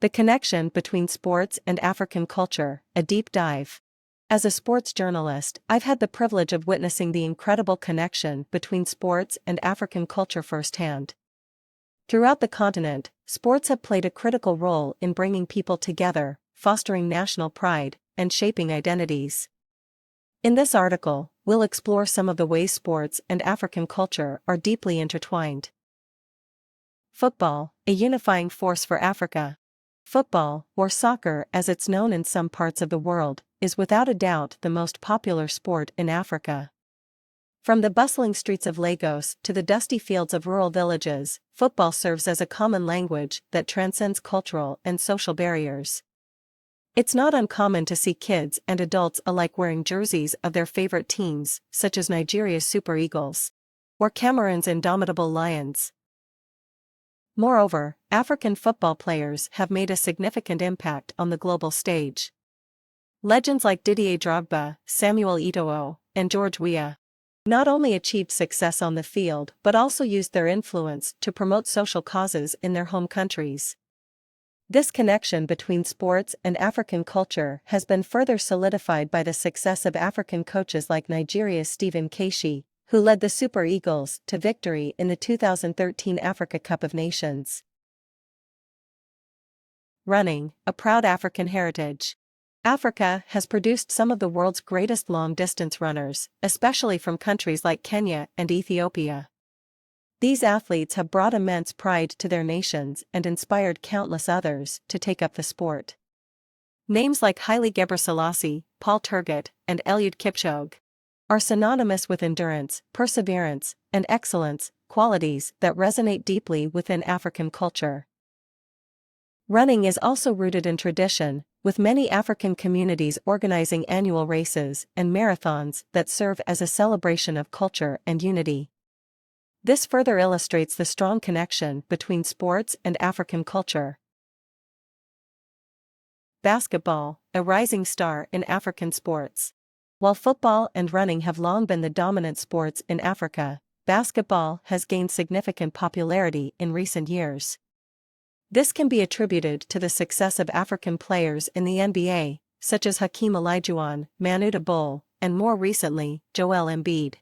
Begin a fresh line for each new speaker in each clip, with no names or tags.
The connection between sports and African culture, a deep dive. As a sports journalist, I've had the privilege of witnessing the incredible connection between sports and African culture firsthand. Throughout the continent, sports have played a critical role in bringing people together, fostering national pride, and shaping identities. In this article, we'll explore some of the ways sports and African culture are deeply intertwined. Football, a unifying force for Africa. Football, or soccer as it's known in some parts of the world, is without a doubt the most popular sport in Africa. From the bustling streets of Lagos to the dusty fields of rural villages, football serves as a common language that transcends cultural and social barriers. It's not uncommon to see kids and adults alike wearing jerseys of their favorite teams, such as Nigeria's Super Eagles or Cameroon's Indomitable Lions. Moreover, African football players have made a significant impact on the global stage. Legends like Didier Drogba, Samuel Eto'o, and George Weah not only achieved success on the field but also used their influence to promote social causes in their home countries. This connection between sports and African culture has been further solidified by the success of African coaches like Nigeria's Stephen Keshi, who led the Super Eagles to victory in the 2013 Africa Cup of Nations. Running, a proud African heritage. Africa has produced some of the world's greatest long-distance runners, especially from countries like Kenya and Ethiopia. These athletes have brought immense pride to their nations and inspired countless others to take up the sport. Names like Haile Gebrselassie, Paul Turgut, and Eliud Kipchoge are synonymous with endurance, perseverance, and excellence, qualities that resonate deeply within African culture. Running is also rooted in tradition, with many African communities organizing annual races and marathons that serve as a celebration of culture and unity. This further illustrates the strong connection between sports and African culture. Basketball, a rising star in African sports. While football and running have long been the dominant sports in Africa, basketball has gained significant popularity in recent years. This can be attributed to the success of African players in the NBA, such as Hakeem Olajuwon, Manu Ginobili, and more recently, Joel Embiid.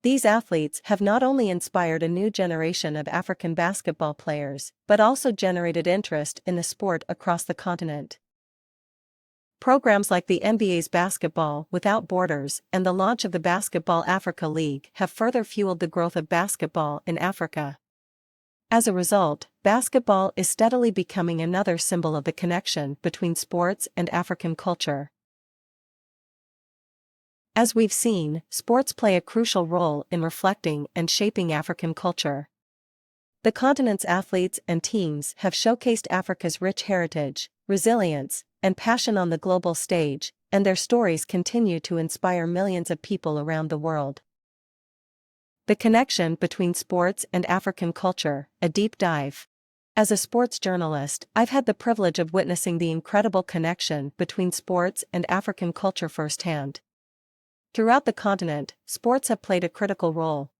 These athletes have not only inspired a new generation of African basketball players, but also generated interest in the sport across the continent. Programs like the NBA's Basketball Without Borders and the launch of the Basketball Africa League have further fueled the growth of basketball in Africa. As a result, basketball is steadily becoming another symbol of the connection between sports and African culture. As we've seen, sports play a crucial role in reflecting and shaping African culture. The continent's athletes and teams have showcased Africa's rich heritage, resilience, and passion on the global stage, and their stories continue to inspire millions of people around the world. The connection between sports and African culture, a deep dive. As a sports journalist, I've had the privilege of witnessing the incredible connection between sports and African culture firsthand. Throughout the continent, sports have played a critical role,